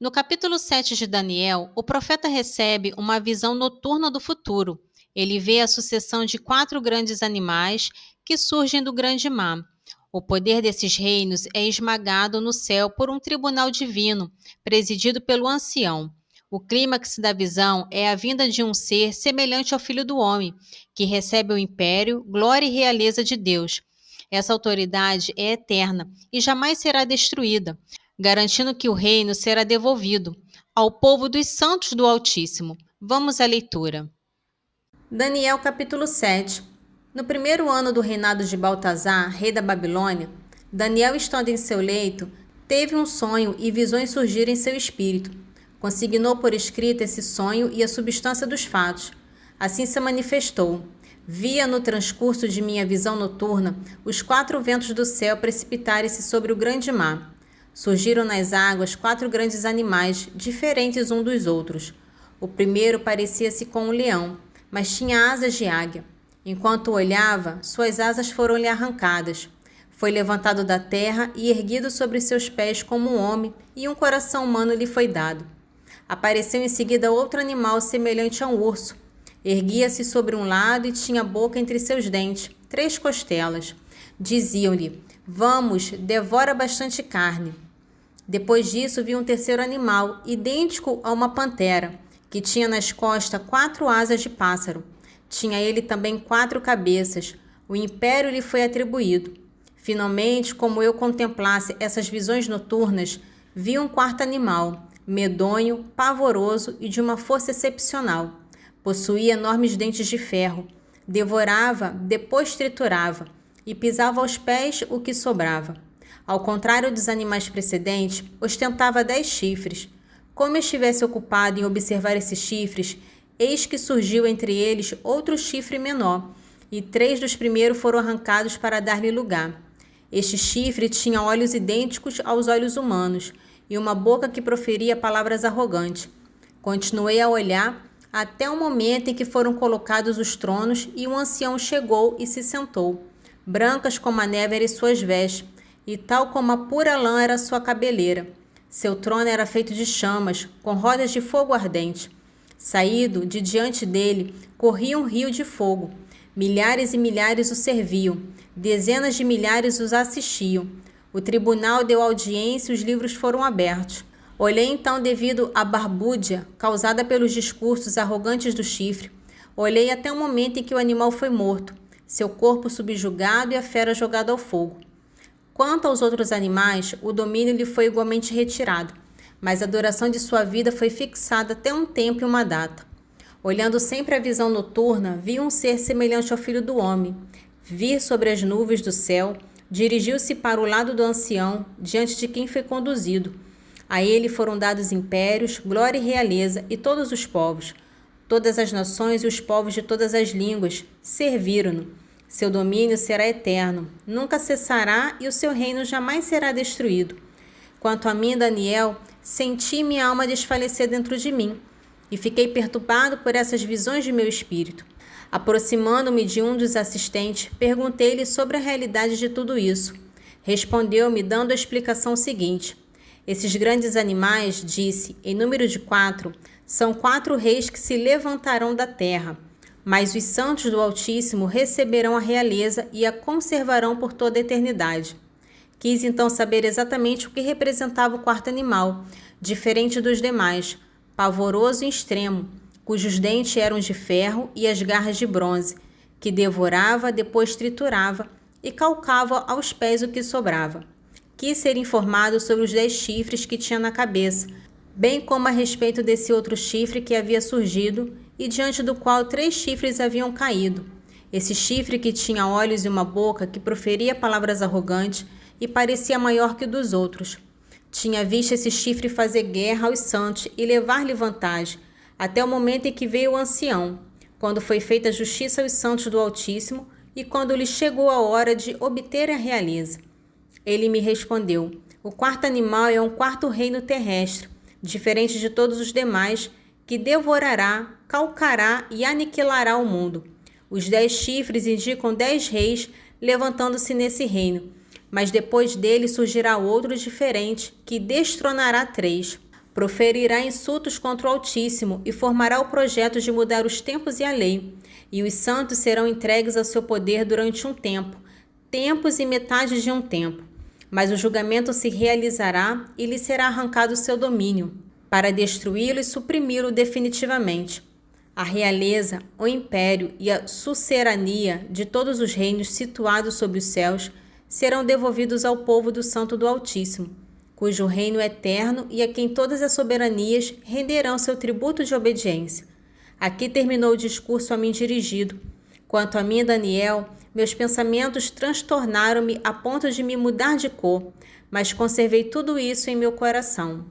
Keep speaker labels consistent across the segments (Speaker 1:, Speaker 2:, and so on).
Speaker 1: No capítulo 7 de Daniel, o profeta recebe uma visão noturna do futuro. Ele vê a sucessão de 4 grandes animais que surgem do grande mar. O poder desses reinos é esmagado no céu por um tribunal divino, presidido pelo ancião. O clímax da visão é a vinda de um ser semelhante ao Filho do Homem, que recebe o império, glória e realeza de Deus. Essa autoridade é eterna e jamais será destruída, garantindo que o reino será devolvido ao povo dos santos do Altíssimo. Vamos à leitura.
Speaker 2: Daniel capítulo 7. No primeiro ano do reinado de Baltasar, rei da Babilônia, Daniel, estando em seu leito, teve um sonho e visões surgiram em seu espírito. Consignou por escrito esse sonho e a substância dos fatos. Assim se manifestou. Via no transcurso de minha visão noturna os 4 ventos do céu precipitarem-se sobre o grande mar. Surgiram nas águas 4 grandes animais, diferentes um dos outros. O primeiro parecia-se com um leão, mas tinha asas de águia. Enquanto olhava, suas asas foram-lhe arrancadas. Foi levantado da terra e erguido sobre seus pés como um homem, e um coração humano lhe foi dado. Apareceu em seguida outro animal semelhante a um urso. Erguia-se sobre um lado e tinha boca entre seus dentes, 3 costelas. Diziam-lhe: Vamos, devora bastante carne. Depois disso vi um terceiro animal, idêntico a uma pantera, que tinha nas costas 4 asas de pássaro. Tinha ele também 4 cabeças. O império lhe foi atribuído. Finalmente, como eu contemplasse essas visões noturnas, vi um 4º animal, medonho, pavoroso e de uma força excepcional. Possuía enormes dentes de ferro. Devorava, depois triturava, e pisava aos pés o que sobrava. Ao contrário dos animais precedentes, ostentava 10 chifres. Como estivesse ocupado em observar esses chifres, eis que surgiu entre eles outro chifre menor, e 3 dos primeiros foram arrancados para dar-lhe lugar. Este chifre tinha olhos idênticos aos olhos humanos, e uma boca que proferia palavras arrogantes. Continuei a olhar até o momento em que foram colocados os tronos, e um ancião chegou e se sentou. Brancas como a neve eram suas vestes, e tal como a pura lã era sua cabeleira. Seu trono era feito de chamas, com rodas de fogo ardente. Saído de diante dele, corria um rio de fogo. Milhares e milhares o serviam, dezenas de milhares os assistiam. O tribunal deu audiência e os livros foram abertos. Olhei então devido à barbúdia causada pelos discursos arrogantes do chifre. Olhei até o momento em que o animal foi morto, seu corpo subjugado e a fera jogada ao fogo. Quanto aos outros animais, o domínio lhe foi igualmente retirado, mas a duração de sua vida foi fixada até um tempo e uma data. Olhando sempre a visão noturna, vi um ser semelhante ao Filho do Homem vir sobre as nuvens do céu, dirigiu-se para o lado do ancião, diante de quem foi conduzido. A ele foram dados impérios, glória e realeza, e todos os povos, todas as nações e os povos de todas as línguas serviram-no. Seu domínio será eterno, nunca cessará e o seu reino jamais será destruído. Quanto a mim, Daniel, senti minha alma desfalecer dentro de mim e fiquei perturbado por essas visões de meu espírito. Aproximando-me de um dos assistentes, perguntei-lhe sobre a realidade de tudo isso. Respondeu-me dando a explicação seguinte: esses grandes animais, disse, em número de 4, são 4 reis que se levantarão da terra, mas os santos do Altíssimo receberão a realeza e a conservarão por toda a eternidade. Quis então saber exatamente o que representava o 4º animal, diferente dos demais, pavoroso e extremo, cujos dentes eram de ferro e as garras de bronze, que devorava, depois triturava e calcava aos pés o que sobrava. Quis ser informado sobre os 10 chifres que tinha na cabeça, bem como a respeito desse outro chifre que havia surgido e diante do qual 3 chifres haviam caído. Esse chifre que tinha olhos e uma boca que proferia palavras arrogantes e parecia maior que o dos outros. Tinha visto esse chifre fazer guerra aos santos e levar-lhe vantagem, até o momento em que veio o ancião, quando foi feita justiça aos santos do Altíssimo e quando lhe chegou a hora de obter a realeza. Ele me respondeu: o 4º animal é um 4º reino terrestre, diferente de todos os demais, que devorará, calcará e aniquilará o mundo. Os 10 chifres indicam 10 reis levantando-se nesse reino, mas depois dele surgirá outro diferente, que destronará 3. Proferirá insultos contra o Altíssimo e formará o projeto de mudar os tempos e a lei. E os santos serão entregues ao seu poder durante um tempo, tempos e metade de um tempo. Mas o julgamento se realizará e lhe será arrancado o seu domínio, para destruí-lo e suprimi-lo definitivamente. A realeza, o império e a sucerania de todos os reinos situados sobre os céus serão devolvidos ao povo do Santo do Altíssimo, cujo reino é eterno e a quem todas as soberanias renderão seu tributo de obediência. Aqui terminou o discurso a mim dirigido. Quanto a mim, Daniel, meus pensamentos transtornaram-me a ponto de me mudar de cor, mas conservei tudo isso em meu coração.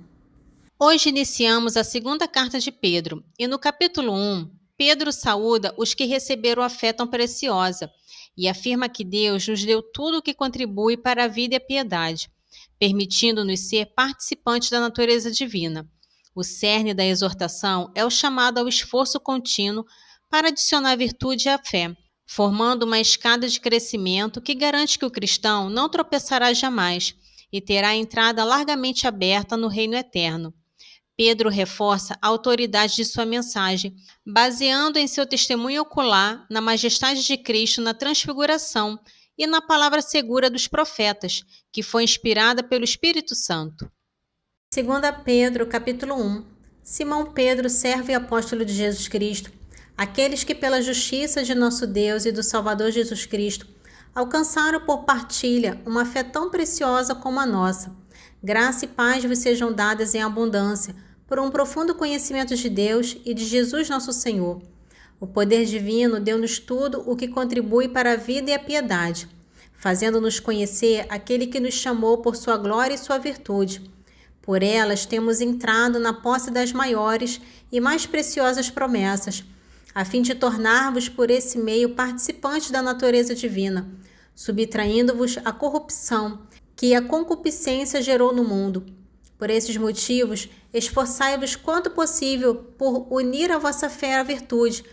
Speaker 1: Hoje iniciamos a segunda carta de Pedro, e no capítulo 1, Pedro saúda os que receberam a fé tão preciosa e afirma que Deus nos deu tudo o que contribui para a vida e a piedade, permitindo-nos ser participantes da natureza divina. O cerne da exortação é o chamado ao esforço contínuo para adicionar virtude à fé, formando uma escada de crescimento que garante que o cristão não tropeçará jamais e terá a entrada largamente aberta no reino eterno. Pedro reforça a autoridade de sua mensagem, baseando em seu testemunho ocular na majestade de Cristo na transfiguração e na palavra segura dos profetas, que foi inspirada pelo Espírito Santo.
Speaker 2: 2 Pedro, capítulo 1. Simão Pedro, servo e apóstolo de Jesus Cristo, aqueles que pela justiça de nosso Deus e do Salvador Jesus Cristo alcançaram por partilha uma fé tão preciosa como a nossa. Graça e paz vos sejam dadas em abundância, por um profundo conhecimento de Deus e de Jesus nosso Senhor. O poder divino deu-nos tudo o que contribui para a vida e a piedade, fazendo-nos conhecer aquele que nos chamou por sua glória e sua virtude. Por elas temos entrado na posse das maiores e mais preciosas promessas, a fim de tornar-vos por esse meio participantes da natureza divina, subtraindo-vos a corrupção que a concupiscência gerou no mundo. Por esses motivos, esforçai-vos quanto possível por unir a vossa fé à virtude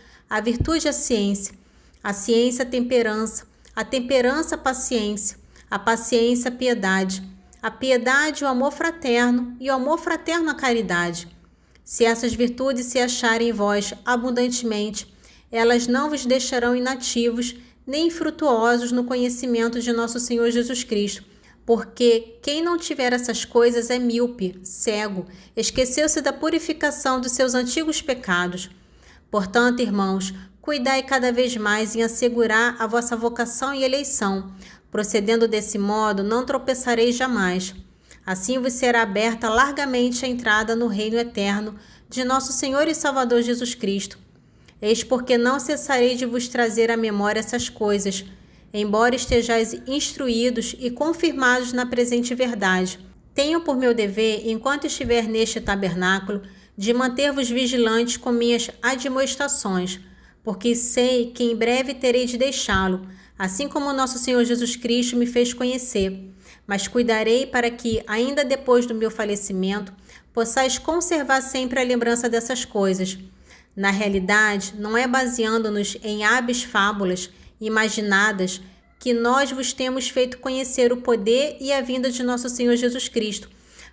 Speaker 2: à ciência, a ciência a temperança a paciência a piedade, a piedade o amor fraterno e o amor fraterno a caridade. Se essas virtudes se acharem em vós abundantemente, elas não vos deixarão inativos nem infrutuosos no conhecimento de nosso Senhor Jesus Cristo, porque quem não tiver essas coisas é míope, cego, esqueceu-se da purificação dos seus antigos pecados. Portanto, irmãos, cuidai cada vez mais em assegurar a vossa vocação e eleição. Procedendo desse modo, não tropeçareis jamais. Assim vos será aberta largamente a entrada no reino eterno de nosso Senhor e Salvador Jesus Cristo. Eis porque não cessarei de vos trazer à memória essas coisas, embora estejais instruídos e confirmados na presente verdade. Tenho por meu dever, enquanto estiver neste tabernáculo, de manter-vos vigilantes com minhas admoestações, porque sei que em breve terei de deixá-lo, assim como nosso Senhor Jesus Cristo me fez conhecer. Mas cuidarei para que, ainda depois do meu falecimento, possais conservar sempre a lembrança dessas coisas. Na realidade, não é baseando-nos em hábeis fábulas imaginadas que nós vos temos feito conhecer o poder e a vinda de nosso Senhor Jesus Cristo,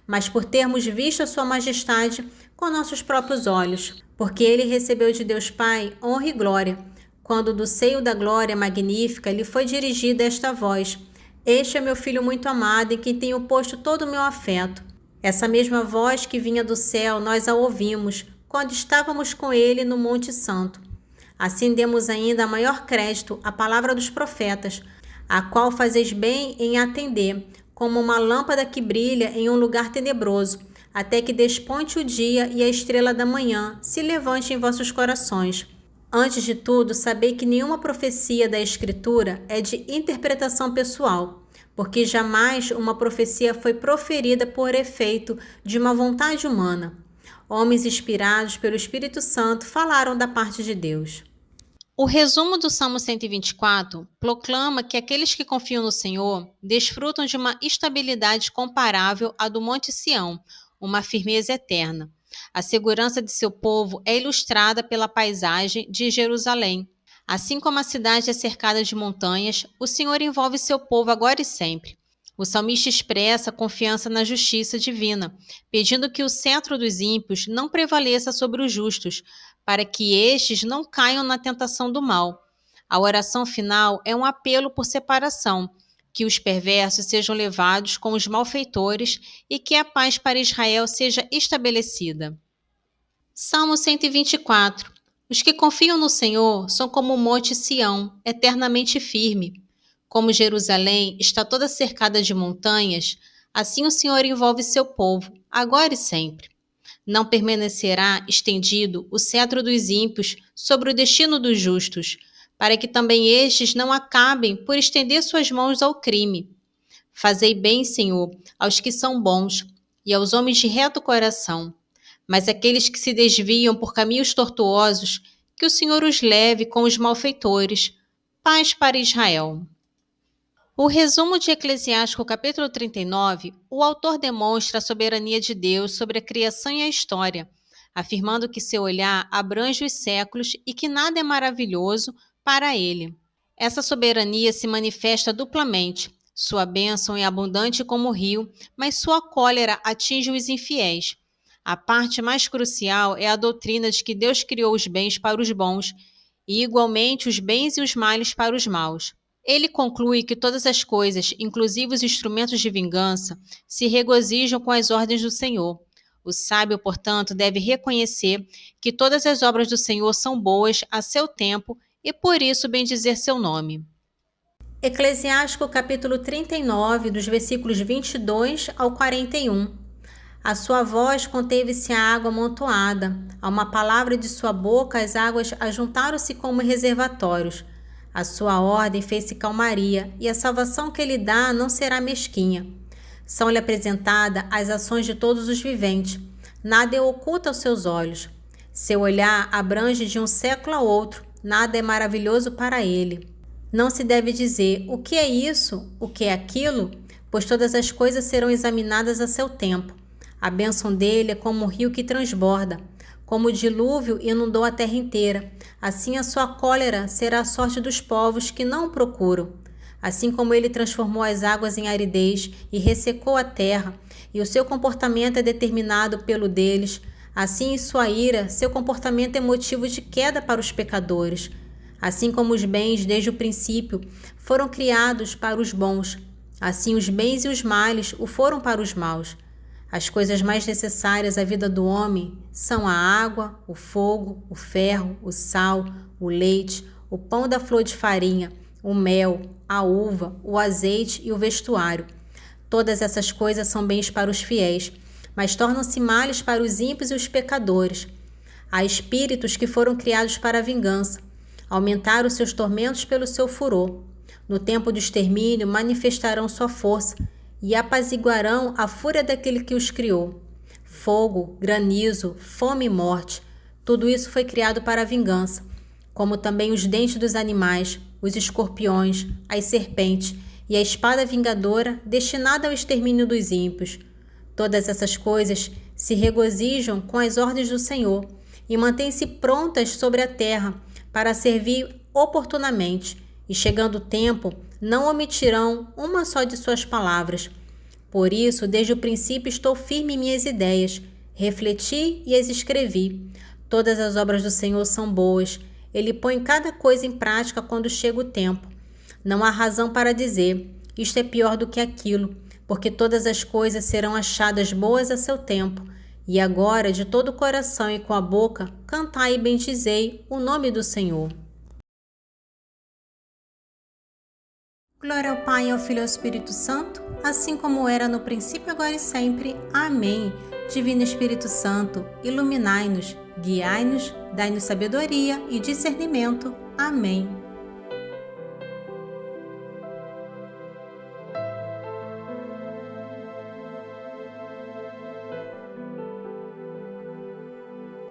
Speaker 2: mas por termos visto a sua majestade com nossos próprios olhos, porque ele recebeu de Deus Pai honra e glória, quando do seio da glória magnífica lhe foi dirigida esta voz: Este é meu Filho muito amado, em quem tenho posto todo o meu afeto. Essa mesma voz que vinha do céu, nós a ouvimos, quando estávamos com ele no Monte Santo. Assim demos ainda maior crédito à palavra dos profetas, a qual fazeis bem em atender, como uma lâmpada que brilha em um lugar tenebroso, até que desponte o dia e a estrela da manhã se levante em vossos corações. Antes de tudo, sabei que nenhuma profecia da Escritura é de interpretação pessoal, porque jamais uma profecia foi proferida por efeito de uma vontade humana. Homens inspirados pelo Espírito Santo falaram da parte de Deus.
Speaker 1: O resumo do Salmo 124 proclama que aqueles que confiam no Senhor desfrutam de uma estabilidade comparável à do Monte Sião, uma firmeza eterna. A segurança de seu povo é ilustrada pela paisagem de Jerusalém. Assim como a cidade é cercada de montanhas, o Senhor envolve seu povo agora e sempre. O salmista expressa confiança na justiça divina, pedindo que o cetro dos ímpios não prevaleça sobre os justos, para que estes não caiam na tentação do mal. A oração final é um apelo por separação, que os perversos sejam levados com os malfeitores e que a paz para Israel seja estabelecida. Salmo 124. Os que confiam no Senhor são como o monte Sião, eternamente firme. Como Jerusalém está toda cercada de montanhas, assim o Senhor envolve seu povo, agora e sempre. Não permanecerá estendido o cetro dos ímpios sobre o destino dos justos, para que também estes não acabem por estender suas mãos ao crime. Fazei bem, Senhor, aos que são bons e aos homens de reto coração. Mas aqueles que se desviam por caminhos tortuosos, que o Senhor os leve com os malfeitores. Paz para Israel. O resumo de Eclesiástico capítulo 39, o autor demonstra a soberania de Deus sobre a criação e a história, afirmando que seu olhar abrange os séculos e que nada é maravilhoso para ele. Essa soberania se manifesta duplamente. Sua bênção é abundante como o rio, mas sua cólera atinge os infiéis. A parte mais crucial é a doutrina de que Deus criou os bens para os bons e, igualmente, os bens e os males para os maus. Ele conclui que todas as coisas, inclusive os instrumentos de vingança, se regozijam com as ordens do Senhor. O sábio, portanto, deve reconhecer que todas as obras do Senhor são boas a seu tempo e, por isso, bendizer seu nome.
Speaker 2: Eclesiástico capítulo 39, dos versículos 22 ao 41. A sua voz conteve-se a água amontoada. A uma palavra de sua boca, as águas ajuntaram-se como reservatórios. A sua ordem fez-se calmaria, e a salvação que ele dá não será mesquinha. São-lhe apresentadas as ações de todos os viventes. Nada é oculto aos seus olhos. Seu olhar abrange de um século a outro. Nada é maravilhoso para ele. Não se deve dizer, o que é isso? O que é aquilo? Pois todas as coisas serão examinadas a seu tempo. A bênção dele é como um rio que transborda, como o dilúvio inundou a terra inteira. Assim a sua cólera será a sorte dos povos que não o procuram. Assim como ele transformou as águas em aridez e ressecou a terra, e o seu comportamento é determinado pelo deles, assim em sua ira, seu comportamento é motivo de queda para os pecadores. Assim como os bens, desde o princípio, foram criados para os bons, assim os bens e os males o foram para os maus. As coisas mais necessárias à vida do homem são a água, o fogo, o ferro, o sal, o leite, o pão da flor de farinha, o mel, a uva, o azeite e o vestuário. Todas essas coisas são bens para os fiéis, mas tornam-se males para os ímpios e os pecadores. Há espíritos que foram criados para a vingança, aumentaram seus tormentos pelo seu furor. No tempo do extermínio manifestarão sua força, e apaziguarão a fúria daquele que os criou. Fogo, granizo, fome e morte, tudo isso foi criado para a vingança, como também os dentes dos animais, os escorpiões, as serpentes e a espada vingadora destinada ao extermínio dos ímpios. Todas essas coisas se regozijam com as ordens do Senhor e mantêm-se prontas sobre a terra para servir oportunamente, e chegando o tempo, não omitirão uma só de suas palavras. Por isso, desde o princípio estou firme em minhas ideias, refleti e as escrevi. Todas as obras do Senhor são boas, ele põe cada coisa em prática quando chega o tempo. Não há razão para dizer, isto é pior do que aquilo, porque todas as coisas serão achadas boas a seu tempo. E agora, de todo o coração e com a boca, cantai e bendizei o nome do Senhor. Glória ao Pai, ao Filho e ao Espírito Santo, assim como era no princípio, agora e sempre. Amém. Divino Espírito Santo, iluminai-nos, guiai-nos, dai-nos sabedoria e discernimento. Amém.